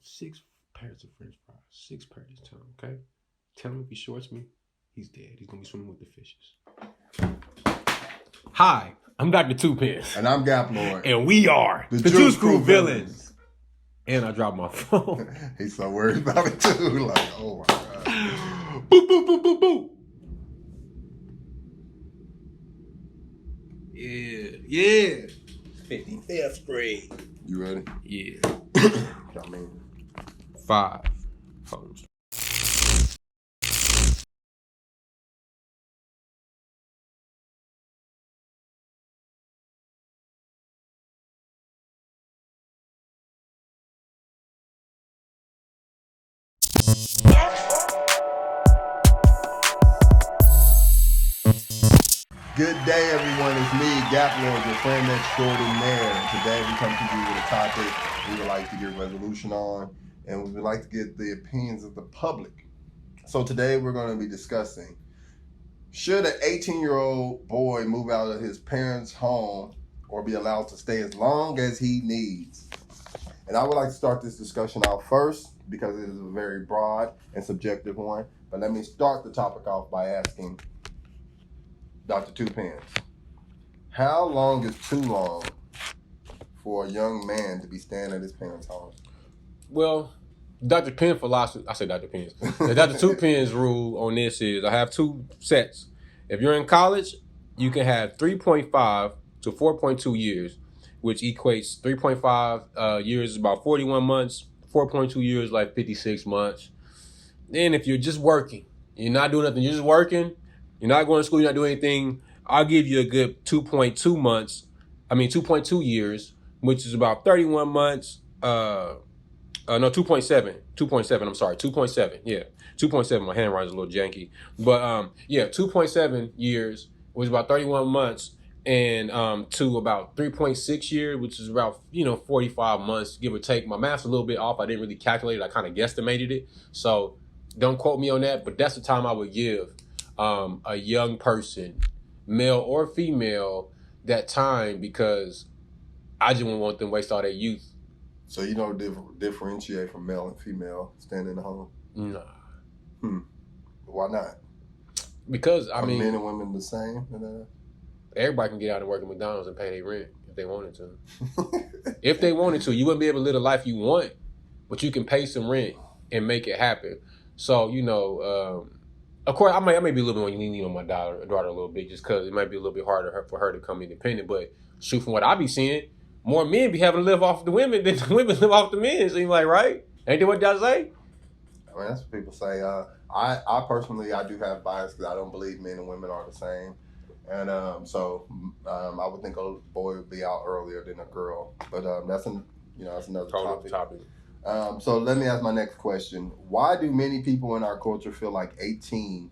6 pairs of French fries. 6 pairs this time, okay? Tell him if he shorts me, he's dead. He's gonna be swimming with the fishes. Hi, I'm Dr. Tuepenz. And I'm Gaplord. And we are the Juice Crew Villans. And I dropped my phone. He's so worried about it too. Like, oh my God. Boop, boop, boop, boop, boop. Yeah. 55th grade. You ready? Yeah. I mean, 5 phones. good day, everyone. It's me, Gaplord, your friend extraordinaire. Today we come to you with a topic we would like to get resolution on, and we would like to get the opinions of the public. So today we're going to be discussing, should an 18-year-old boy move out of his parents' home or be allowed to stay as long as he needs? And I would like to start this discussion out first because it is a very broad and subjective one. But let me start the topic off by asking Dr. Tuepenz, how long is too long for a young man to be staying at his parents' home? Well, Dr. Penn philosophy, I say Dr. Penn's. Dr. Tuepenz rule on this is I have 2 sets. If you're in college, you can have 3.5 to 4.2 years, which equates 3.5 years is about 41 months, 4.2 years like 56 months. Then if you're just working, you're not doing nothing, you're just working, you're not going to school, you're not doing anything, I'll give you a good 2.2 years, which is about 31 months, 2.7, I'm sorry, 2.7, yeah, 2.7, my handwriting's a little janky, but 2.7 years, which is about 31 months, and to about 3.6 years, which is about 45 months, give or take. My math's a little bit off. I didn't really calculate it. I kind of guesstimated it. So don't quote me on that. But that's the time I would give a young person, male or female, that time, because I just wouldn't want them to waste all their youth. So you don't differentiate from male and female staying in the home? Nah. Why not? Because I mean, men and women the same? Everybody can get out and work at McDonald's and pay their rent if they wanted to. If they wanted to, you wouldn't be able to live the life you want, but you can pay some rent and make it happen. So, of course, I may be a little bit lenient on my daughter a little bit, just because it might be a little bit harder for her to come independent. But shoot, from what I be seeing, more men be having to live off the women than the women live off the men. Seem like, right? Ain't that what y'all say? I mean, that's what people say. I personally, I do have bias because I don't believe men and women are the same. And so I would think a boy would be out earlier than a girl, but that's another topic. So let me ask my next question: why do many people in our culture feel like 18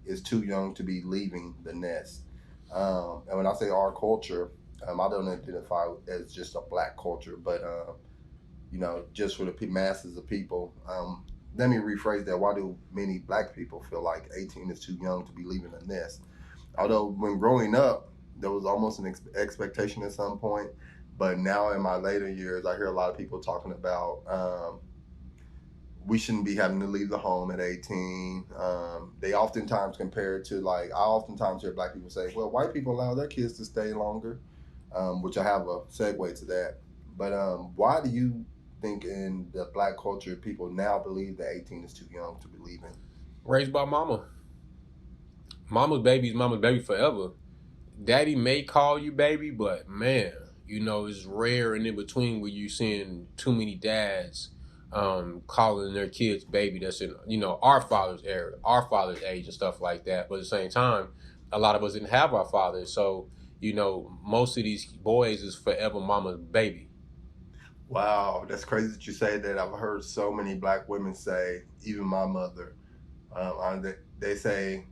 is too young to be leaving the nest? And when I say our culture, I don't identify as just a black culture, but just for the masses of people. Let me rephrase that: why do many black people feel like 18 is too young to be leaving the nest? Although when growing up, there was almost an expectation at some point, but now in my later years, I hear a lot of people talking about we shouldn't be having to leave the home at 18. They oftentimes compare it to, I oftentimes hear black people say, well, white people allow their kids to stay longer, which I have a segue to that. But why do you think in the black culture people now believe that 18 is too young to be leaving? Raised by mama. Mama's baby is mama's baby forever. Daddy may call you baby, but man, it's rare and in between where you're seeing too many dads calling their kids baby that's in, our father's era, our father's age and stuff like that. But at the same time, a lot of us didn't have our fathers. So, most of these boys is forever mama's baby. Wow, that's crazy that you say that. I've heard so many black women say, even my mother, they say,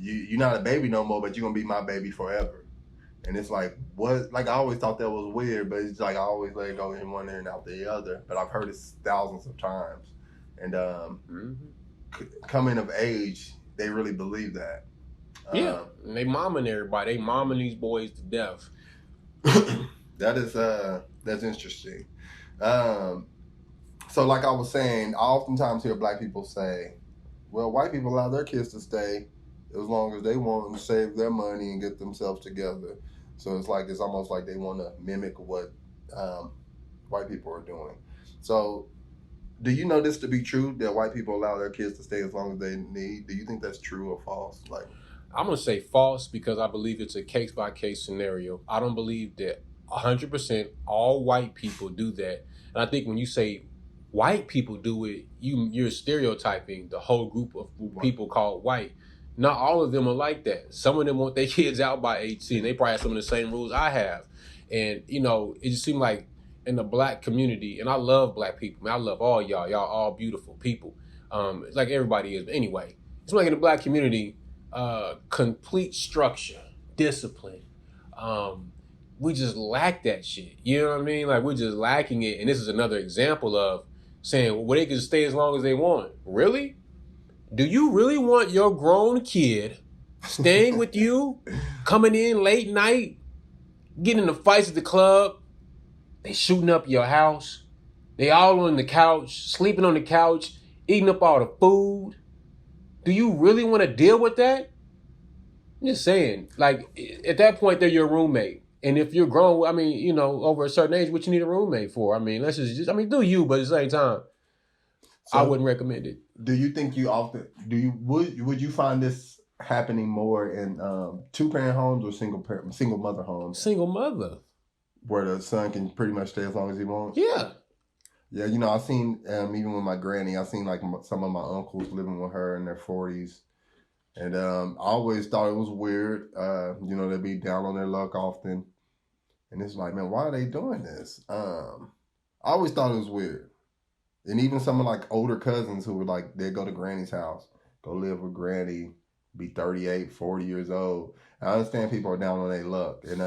you're not a baby no more, but you're going to be my baby forever. And it's like, what? I always thought that was weird, but it's I always let it go in one ear and out the other. But I've heard it thousands of times. And coming of age, they really believe that. Yeah, and they momming everybody. They momming these boys to death. That's interesting. So like I was saying, I oftentimes hear black people say, well, white people allow their kids to stay as long as they want to save their money and get themselves together. So it's almost like they want to mimic what white people are doing. So do you know this to be true, that white people allow their kids to stay as long as they need? Do you think that's true or false? Like, I'm gonna say false because I believe it's a case by case scenario. I don't believe that 100% all white people do that. And I think when you say white people do it, you're stereotyping the whole group of people called white. Not all of them are like that. Some of them want their kids out by 18. They probably have some of the same rules I have. And, you know, it just seemed like in the black community, and I love black people, man, I love all y'all. Y'all all beautiful people. It's like everybody is. But anyway, it's like in the black community, complete structure, discipline. We just lack that shit. You know what I mean? Like, we're just lacking it. And this is another example of saying, well, they can stay as long as they want. Really? Do you really want your grown kid staying with you, coming in late night, getting into fights at the club? They shooting up your house. They all on the couch, sleeping on the couch, eating up all the food. Do you really want to deal with that? I'm just saying, like, at that point, they're your roommate. And if you're grown, I mean, you know, over a certain age, what you need a roommate for? I mean, do you, but at the same time, so, I wouldn't recommend it. Do you think would you find this happening more in two-parent homes or single mother homes? Single mother. Where the son can pretty much stay as long as he wants? Yeah. Yeah, you know, I've seen, even with my granny, I've seen like some of my uncles living with her in their 40s. And I always thought it was weird. You know, they'd be down on their luck often. And it's like, man, why are they doing this? I always thought it was weird. And even some of like older cousins who were like, they'd go to granny's house, go live with granny, be 38, 40 years old. I understand people are down on their luck. And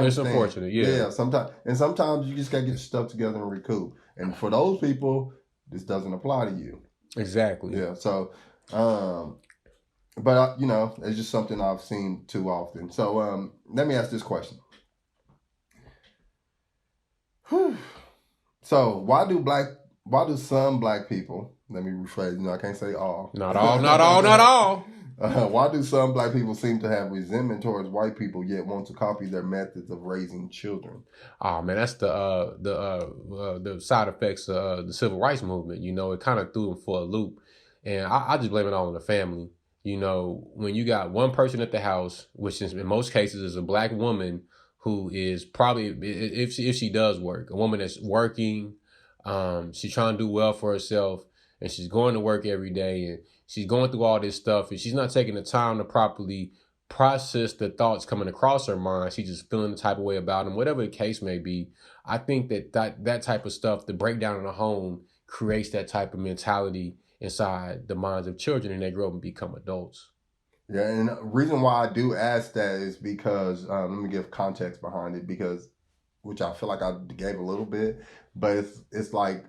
it's unfortunate, yeah. Yeah, sometimes you just got to get your stuff together and recoup. And for those people, this doesn't apply to you. Exactly. Yeah, so, but, you know, it's just something I've seen too often. So let me ask this question. So why do some black people, let me rephrase, you know, I can't say all. Not all. Why do some black people seem to have resentment towards white people yet want to copy their methods of raising children? Oh man, that's the side effects of the civil rights movement. You know, it kind of threw them for a loop, and I just blame it all on the family. You know, when you got one person at the house, which is in most cases is a black woman who is probably, if she does work, a woman that's working, she's trying to do well for herself, and she's going to work every day, and she's going through all this stuff, and she's not taking the time to properly process the thoughts coming across her mind. She's just feeling the type of way about them, whatever the case may be. I think that type of stuff, the breakdown in the home, creates that type of mentality inside the minds of children, and they grow up and become adults. Yeah, and the reason why I do ask that is because, let me give context behind it, because, which I feel like I gave a little bit, but it's like,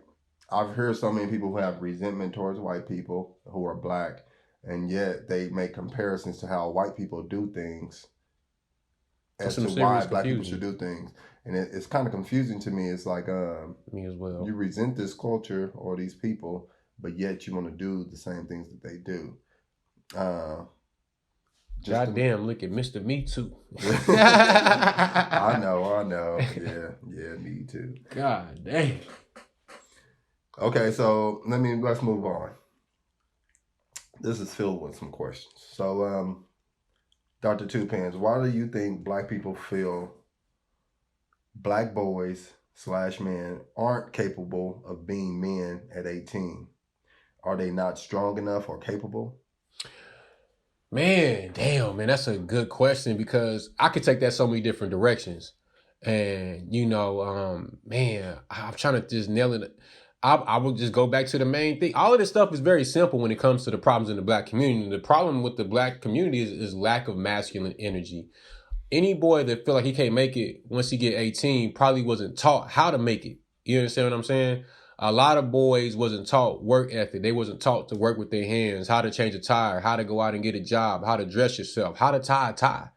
I've heard so many people who have resentment towards white people who are black, and yet they make comparisons to how white people do things as to why black people should do things. And it's kind of confusing to me. It's like, me as well. You resent this culture or these people, but yet you want to do the same things that they do. Goddamn, look at Mr. Me Too. I know. Yeah, me too. God damn. Okay, so let's move on. This is filled with some questions. So, Dr. Tuepenz, why do you think black people feel black boys / men aren't capable of being men at 18? Are they not strong enough or capable? Man, that's a good question, because I could take that so many different directions. And, you know, I'm trying to just nail it. I will just go back to the main thing. All of this stuff is very simple when it comes to the problems in the black community. The problem with the black community is lack of masculine energy. Any boy that feel like he can't make it once he get 18 probably wasn't taught how to make it. You understand what I'm saying? A lot of boys wasn't taught work ethic. They wasn't taught to work with their hands, how to change a tire, how to go out and get a job, how to dress yourself, how to tie a tie.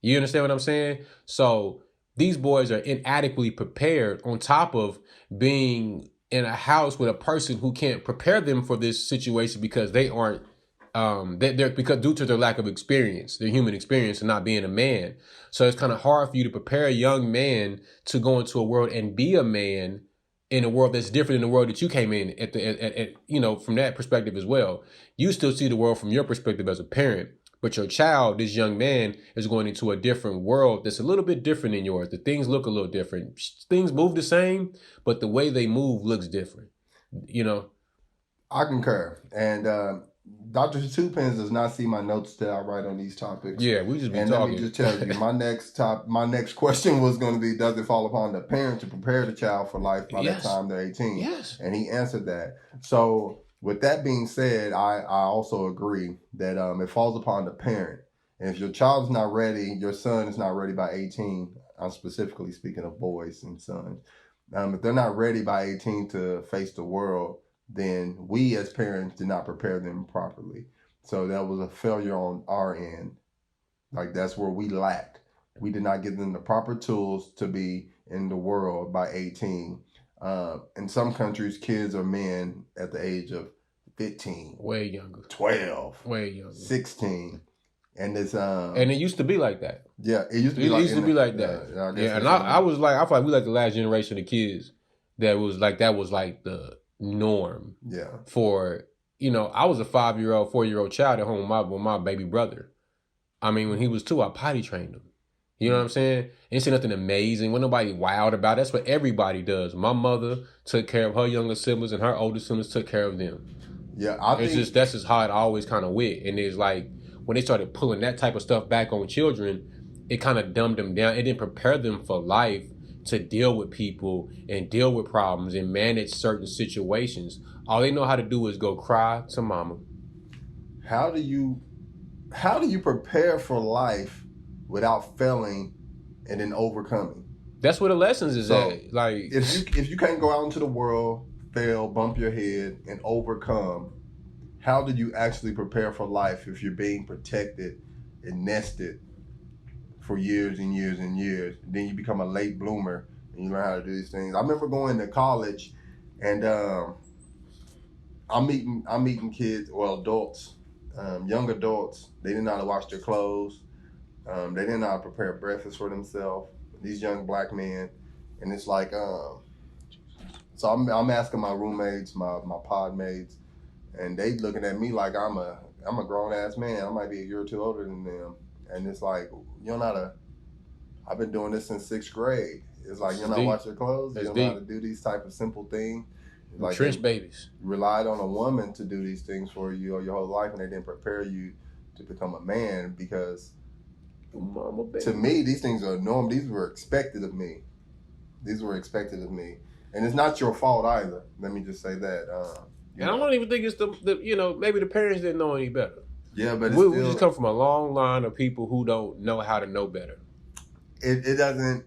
You understand what I'm saying? So these boys are inadequately prepared, on top of being in a house with a person who can't prepare them for this situation because they aren't they're because due to their lack of experience, their human experience and not being a man. So it's kind of hard for you to prepare a young man to go into a world and be a man in a world that's different than the world that you came in at you know, from that perspective as well. You still see the world from your perspective as a parent, but your child, this young man, is going into a different world that's a little bit different than yours. The things look a little different. Things move the same, but the way they move looks different. You know? I concur. And Dr. Tuepenz does not see my notes that I write on these topics. Yeah, we just be and talking. Let me just tell you, my next question was going to be, does it fall upon the parent to prepare the child for life by the time they're 18? Yes. And he answered that. So with that being said, I also agree that it falls upon the parent. And if your child's not ready, your son is not ready by 18, I'm specifically speaking of boys and sons. If they're not ready by 18 to face the world, then we as parents did not prepare them properly. So that was a failure on our end. Like, that's where we lacked. We did not give them the proper tools to be in the world by 18. In some countries, kids are men at the age of 15. Way younger. 12. Way younger. 16. And it's and it used to be like that. Yeah, it used to be like that. Yeah, and I was like, I feel like we like the last generation of kids that was like the norm. Yeah. For, you know, I was a 5-year-old, 4-year-old child at home with my baby brother. I mean, when he was 2, I potty trained him. You know what I'm saying? Ain't see nothing amazing. Wasn't nobody wild about it. That's what everybody does. My mother took care of her younger siblings, and her older siblings took care of them. Yeah, that's just how it always kind of went. And it's like, when they started pulling that type of stuff back on children, it kind of dumbed them down. It didn't prepare them for life, to deal with people and deal with problems and manage certain situations. All they know how to do is go cry to mama. How do you prepare for life without failing and then overcoming? That's where the lessons is at. Like, if you can't go out into the world, fail, bump your head, and overcome, how do you actually prepare for life if you're being protected and nested for years and years and years? Then you become a late bloomer and you learn how to do these things. I remember going to college and I'm meeting kids, well, adults, young adults. They didn't know how to wash their clothes. They didn't know how to prepare breakfast for themselves. These young black men, and it's like, so I'm asking my roommates, my pod mates, and they looking at me like I'm a grown ass man. I might be a year or two older than them, and it's like, you don't know how to. I've been doing this since 6th grade. It's like, you're not washing your clothes. You don't know how to do these type of simple things. Like, trench babies relied on a woman to do these things for you your whole life, and they didn't prepare you to become a man, because to me, these things are normal. These were expected of me. And it's not your fault either. Let me just say that. And I don't even think it's the you know, maybe the parents didn't know any better. Yeah, but we just come from a long line of people who don't know how to know better. It doesn't.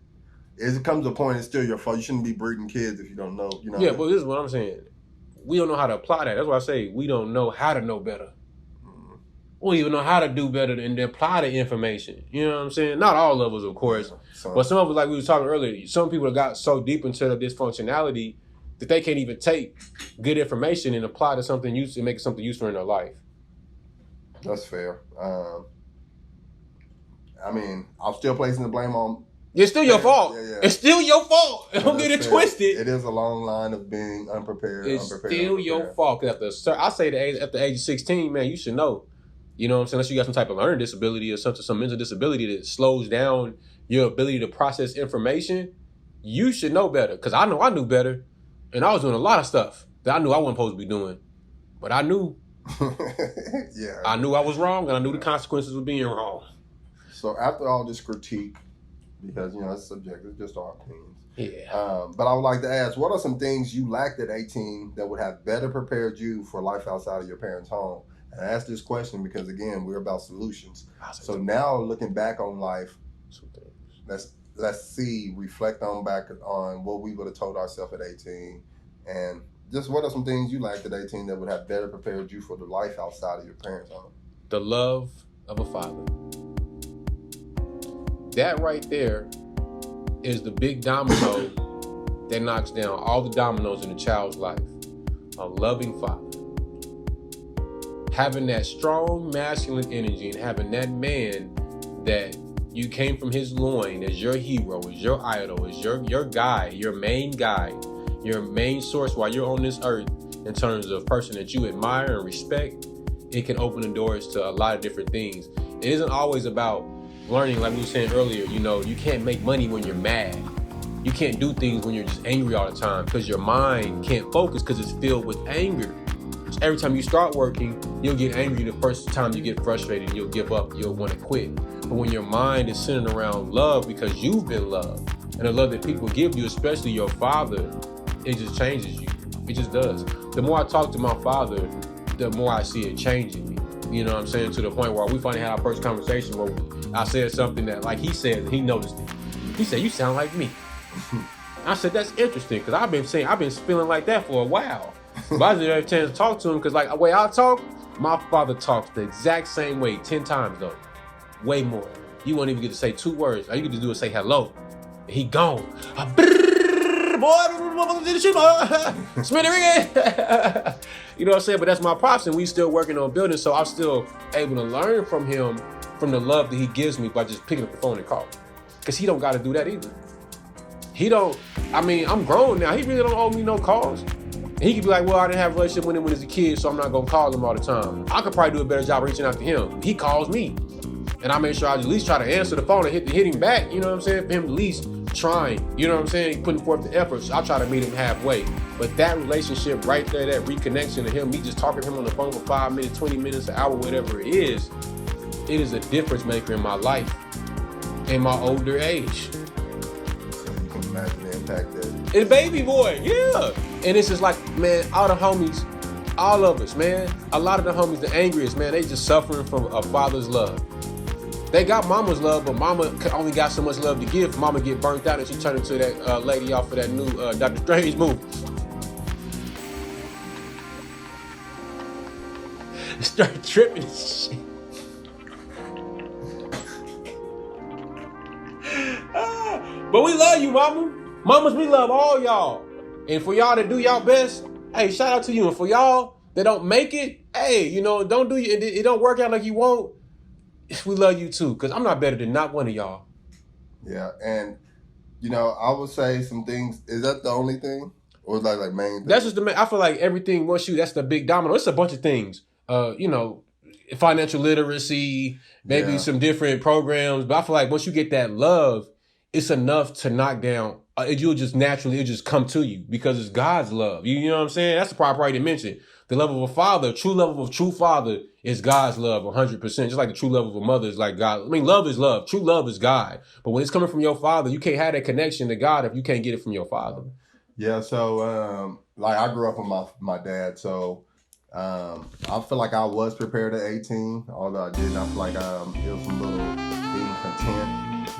It comes to a point, it's still your fault. You shouldn't be breeding kids if you don't know. You know. Yeah, but this is what I'm saying. We don't know how to apply that. That's why I say we don't know how to know better. Mm-hmm. We don't even know how to do better and apply the information. You know what I'm saying? Not all of us, of course. Yeah, but some of us, like we were talking earlier, some people have got so deep into the dysfunctionality that they can't even take good information and apply to something useful and make it something useful in their life. That's fair. I mean, I'm still placing the blame on. It's still your fault. Yeah. It's still your fault. Don't get it twisted. It is a long line of being unprepared. It's still your fault. Because I say at the age of 16, man, you should know. You know what I'm saying? Unless you got some type of learning disability or some mental disability that slows down your ability to process information, you should know better. Because I know I knew better. And I was doing a lot of stuff that I knew I wasn't supposed to be doing. But I knew. Yeah. I knew I was wrong, and I knew the consequences of being wrong. So after all this critique, because, you know, it's subjective, it's just our opinions. Yeah. But I would like to ask, what are some things you lacked at 18 that would have better prepared you for life outside of your parents' home? And I ask this question because, again, we're about solutions. So now, looking back on life, let's reflect back on what we would have told ourselves at 18, and just what are some things you lacked at 18 that would have better prepared you for the life outside of your parents' home? The love of a father. That right there is the big domino that knocks down all the dominoes in a child's life. A loving father. Having that strong masculine energy and having that man that you came from his loin as your hero, as your idol, as your guy, your main guy, your main source while you're on this earth in terms of person that you admire and respect, it can open the doors to a lot of different things. It isn't always about learning, like we were saying earlier, you can't make money when you're mad. You can't do things when you're just angry all the time because your mind can't focus because it's filled with anger. So every time you start working, you'll get angry. The first time you get frustrated, you'll give up, you'll want to quit. But when your mind is centered around love because you've been loved, and the love that people give you, especially your father, it just changes you. It just does. The more I talk to my father, the more I see it changing me. You know what I'm saying? To the point where we finally had our first conversation where I said something that, like he said, he noticed it. He said, "You sound like me." I said, "That's interesting," because I've been feeling like that for a while. But I didn't have a chance to talk to him because, like, the way I talk, my father talks the exact same way 10 times though. Way more. You won't even get to say 2 words. All you get to do is say hello. And he gone. You know what I'm saying? But that's my pops, and we still working on building, so I'm still able to learn from him, from the love that he gives me by just picking up the phone and calling. Because he don't got to do that either. I'm grown now. He really don't owe me no calls. And he could be like, well, I didn't have a relationship with him when he was a kid, so I'm not going to call him all the time. I could probably do a better job reaching out to him. He calls me. And I make sure I at least try to answer the phone and hit him back, you know what I'm saying? For him at least trying, you know what I'm saying? Putting forth the effort. So I try to meet him halfway. But that relationship right there, that reconnection to him, me just talking to him on the phone for 5 minutes, 20 minutes, an hour, whatever it is a difference maker in my life, in my older age. So you can imagine the impact that. And baby boy, yeah. And it's just like, man, all the homies, all of us, man, a lot of the homies, the angriest, man, they just suffering from a father's love. They got mama's love, but mama only got so much love to give. Mama get burnt out and she turned into that lady off of that new Dr. Strange movie. Start tripping and shit. But we love you, mama. Mamas, we love all y'all. And for y'all to do y'all best, hey, shout out to you. And for y'all that don't make it, hey, don't do it don't work out like you want. We love you too, because I'm not better than not one of y'all. Yeah, and I would say some things. Is that the only thing? Or is that like main thing? That's just the main. I feel like everything, that's the big domino. It's a bunch of things. Financial literacy, maybe some different programs. But I feel like once you get that love, it's enough to knock down. It'll just come to you because it's God's love. You know what I'm saying? That's the part I didn't mention. The love of a father, true love of a true father is God's love 100%. Just like the true love of a mother is like God. I mean, love is love. True love is God. But when it's coming from your father, you can't have that connection to God if you can't get it from your father. Yeah, so I grew up with my dad, so I feel like I was prepared at 18, although I didn't. I feel like it was a little being content,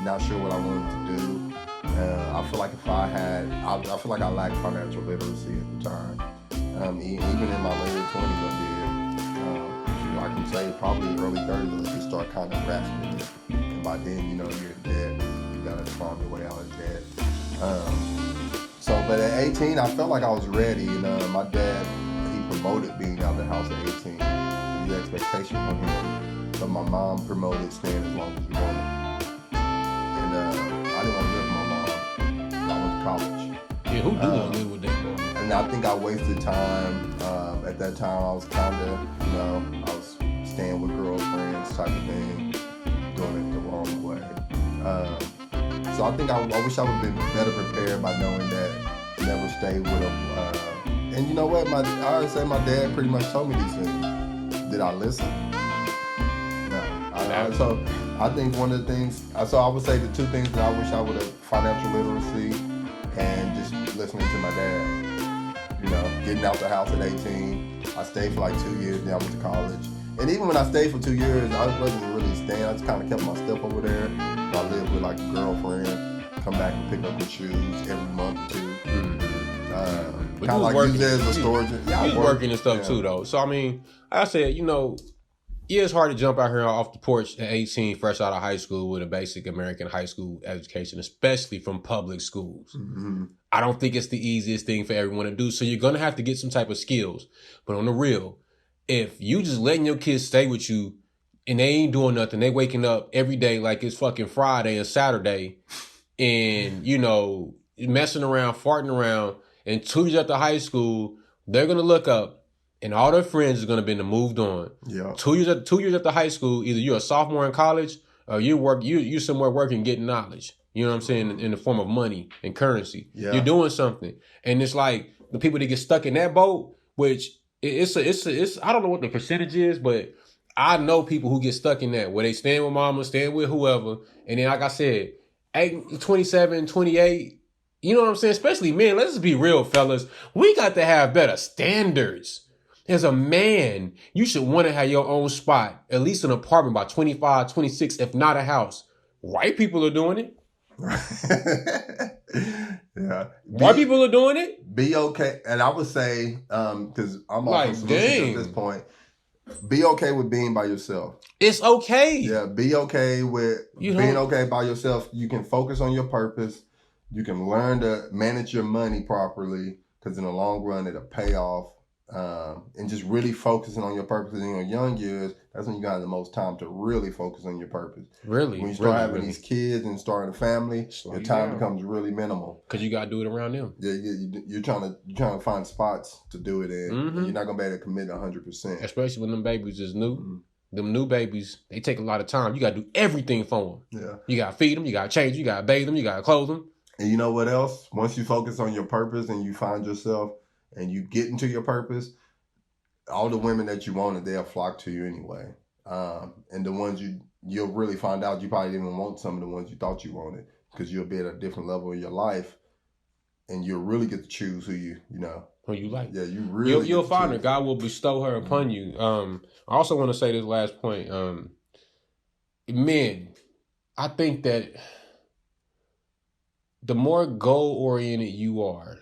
not sure what I wanted to do. I feel like I feel like I lacked financial literacy at the time. Even in my later 20s, I did. I can say probably early 30s, I just start kind of grasping it. And by then, you're in debt. You gotta farm your way out of debt. But at 18, I felt like I was ready. And my dad, he promoted being out of the house at 18. There was the expectation from him. But my mom promoted staying as long as you wanted. And I didn't want to live with my mom. I went to college. Yeah, who do want to live with that boy? And I think I wasted time. At that time, I was kind of, I was staying with girlfriends type of thing, doing it the wrong way. So I think I wish I would have been better prepared by knowing that never stay with them. And you know what? I always say my dad pretty much told me these things. Did I listen? No. So I think one of the things, so I would say the 2 things that I wish I would have: financial literacy and just listening to my dad. Getting out the house at 18. I stayed for like 2 years, then I went to college. And even when I stayed for 2 years, I wasn't really staying. I just kind of kept my stuff over there. I lived with like a girlfriend, come back and pick up the shoes every month or 2. Kind of like use it as a storage. Yeah, he was working and stuff too, though. So, I mean, like I said, it's hard to jump out here off the porch at 18, fresh out of high school with a basic American high school education, especially from public schools. Mm-hmm. I don't think it's the easiest thing for everyone to do. So you're going to have to get some type of skills. But on the real, if you just letting your kids stay with you and they ain't doing nothing, they waking up every day like it's fucking Friday and Saturday and, you know, messing around, farting around, and 2 years after high school, they're going to look up and all their friends are going to be moved on. Yeah. 2 years after high school, either you're a sophomore in college or you somewhere working, getting knowledge. You know what I'm saying? In the form of money and currency. Yeah. You're doing something. And it's like the people that get stuck in that boat, which it's I don't know what the percentage is, but I know people who get stuck in that where they stand with mama, stand with whoever. And then, like I said, 27, 28, you know what I'm saying? Especially men, let's just be real, fellas. We got to have better standards. As a man, you should want to have your own spot, at least an apartment by 25, 26, if not a house. White people are doing it. Yeah. White people are doing it. Be okay. And I would say, because I'm Like, also solution at this point, be okay with being by yourself. It's okay. Yeah, be okay with being okay by yourself. You can focus on your purpose. You can learn to manage your money properly because in the long run, it'll pay off. And just really focusing on your purpose in your young years, that's when you got the most time to really focus on your purpose. Really? When you start having these kids and starting a family, your time becomes really minimal. Because you got to do it around them. Yeah, you're trying to find spots to do it in. Mm-hmm. And you're not going to be able to commit 100%. Especially when them babies is new. Mm-hmm. Them new babies, they take a lot of time. You got to do everything for them. Yeah. You got to feed them. You got to change them. You got to bathe them. You got to clothe them. And you know what else? Once you focus on your purpose and you find yourself and you get into your purpose, all the women that you wanted, they'll flock to you anyway. And the ones you'll really find out you probably didn't even want some of the ones you thought you wanted because you'll be at a different level in your life and you'll really get to choose who you like. Yeah, you really you'll find her. God will bestow her upon you. I also want to say this last point. Men, I think that the more goal-oriented you are,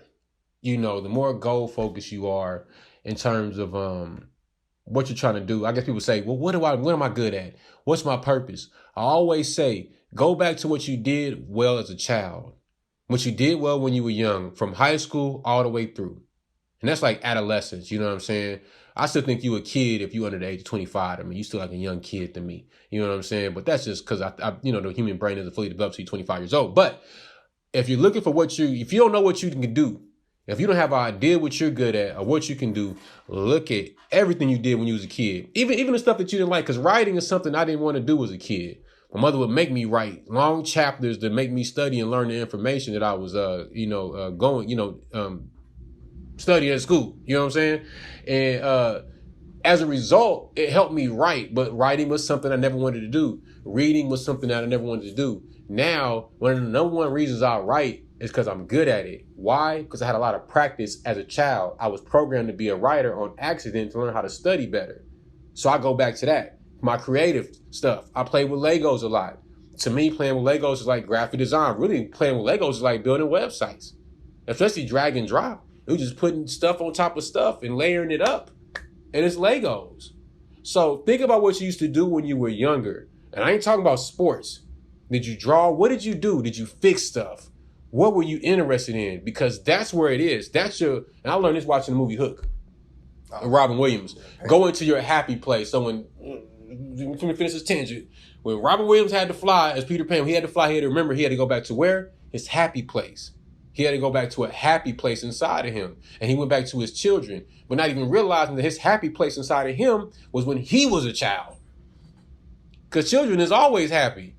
the more goal-focused you are in terms of what you're trying to do. I guess people say, well, what am I good at? What's my purpose? I always say, go back to what you did well as a child. What you did well when you were young, from high school all the way through. And that's like adolescence, you know what I'm saying? I still think you a kid if you under the age of 25. I mean, you still like a young kid to me. You know what I'm saying? But that's just because, the human brain isn't fully developed till you're 25 years old. But if you're looking for if you don't know what you can do, if you don't have an idea what you're good at or what you can do, look at everything you did when you was a kid. Even the stuff that you didn't like, because writing is something I didn't want to do as a kid. My mother would make me write long chapters to make me study and learn the information that I was, studying at school. You know what I'm saying? And as a result, it helped me write. But writing was something I never wanted to do. Reading was something that I never wanted to do. Now, one of the number one reasons I write is because I'm good at it. Why? Because I had a lot of practice as a child. I was programmed to be a writer on accident to learn how to study better. So I go back to that. My creative stuff. I play with Legos a lot. To me, playing with Legos is like graphic design. Really, playing with Legos is like building websites, especially drag and drop. You're just putting stuff on top of stuff and layering it up. And it's Legos. So think about what you used to do when you were younger. And I ain't talking about sports. Did you draw? What did you do? Did you fix stuff? What were you interested in? Because that's where it is. And I learned this watching the movie Hook. Robin Williams. Go into your happy place. So let me finish this tangent. When Robin Williams had to fly as Peter Pan, he had to remember he had to go back to where? His happy place. He had to go back to a happy place inside of him. And he went back to his children, but not even realizing that his happy place inside of him was when he was a child. Because children is always happy.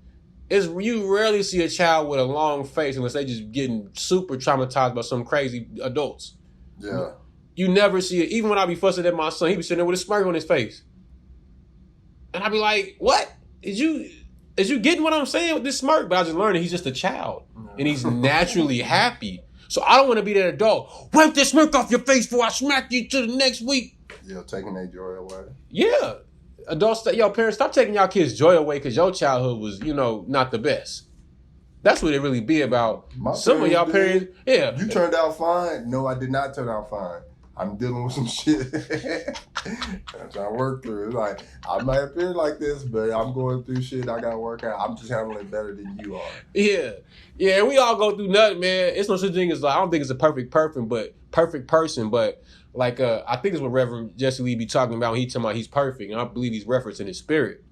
You rarely see a child with a long face unless they just getting super traumatized by some crazy adults. Yeah. You never see it. Even when I be fussing at my son, he be sitting there with a smirk on his face. And I be like, what? Is you getting what I'm saying with this smirk? But I just learned that he's just a child. And he's naturally happy. So I don't want to be that adult. Wipe this smirk off your face before I smack you to the next week. Yeah, taking that joy away. Yeah. Adults, parents, stop taking y'all kids' joy away because your childhood was, not the best. That's what it really be about. Some of y'all parents, yeah. You turned out fine. No, I did not turn out fine. I'm dealing with some shit. I'm trying to work through it. It's like, I might appear like this, but I'm going through shit I got to work out. I'm just handling it better than you are. Yeah. Yeah, we all go through nothing, man. It's no such thing as, like, I don't think it's a perfect person, but like, I think it's what Reverend Jesse Lee be talking about when he talking about he's perfect, and I believe he's referencing his spirit.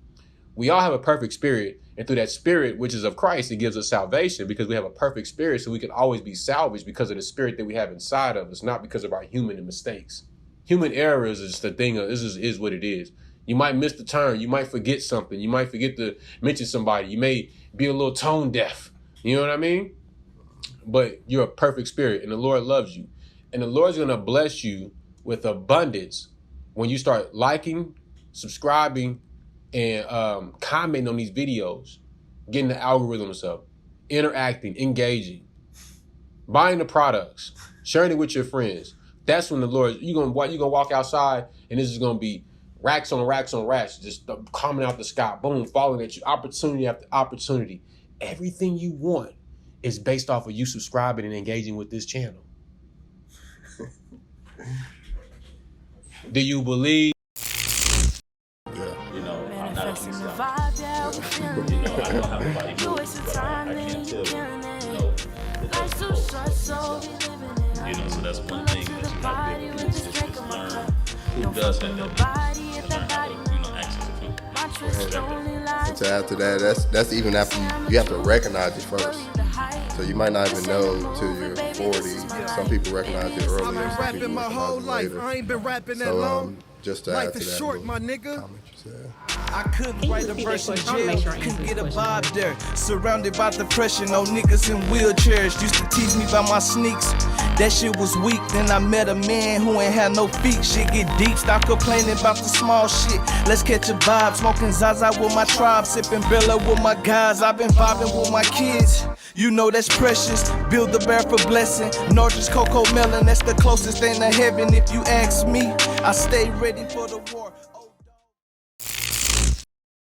We all have a perfect spirit, and through that spirit, which is of Christ, it gives us salvation because we have a perfect spirit, so we can always be salvaged because of the spirit that we have inside of us, not because of our human mistakes. Human errors is the thing. This is what it is. You might miss the turn. You might forget something. You might forget to mention somebody. You may be a little tone deaf. You know what I mean? But you're a perfect spirit, and the Lord loves you. And the Lord's going to bless you with abundance when you start liking, subscribing, and commenting on these videos, getting the algorithms up, interacting, engaging, buying the products, sharing it with your friends. That's when the Lord, you're gonna walk outside, and this is gonna be racks on racks on racks, just coming out the sky, boom, falling at you, opportunity after opportunity. Everything you want is based off of you subscribing and engaging with this channel. Do you believe? Manifesting the vibe, yeah, we're feeling it. You waste your time, then you killing it. Life's too short, so we living it. So that's one thing that you gotta be able to do is just learn who does have that, learn how to, access the food. And so after that, that's even after you have to recognize it first. So you might not even know till you're 40. Some people recognize it earlier. Some people recognize it later. I ain't been rapping that long. Just to add to that short, my nigga. comment you said. I couldn't write a verse in jail, couldn't get a vibe there. Surrounded by depression, no niggas in wheelchairs. Used to tease me about my sneaks, that shit was weak. Then I met a man who ain't had no feet. Shit get deep, stop complaining about the small shit. Let's catch a vibe, smoking Zaza with my tribe, sipping Bella with my guys. I've been vibing with my kids, you know that's precious. Build the bear for blessing, Norges Cocoa Melon, that's the closest thing to heaven if you ask me. I stay ready for the war.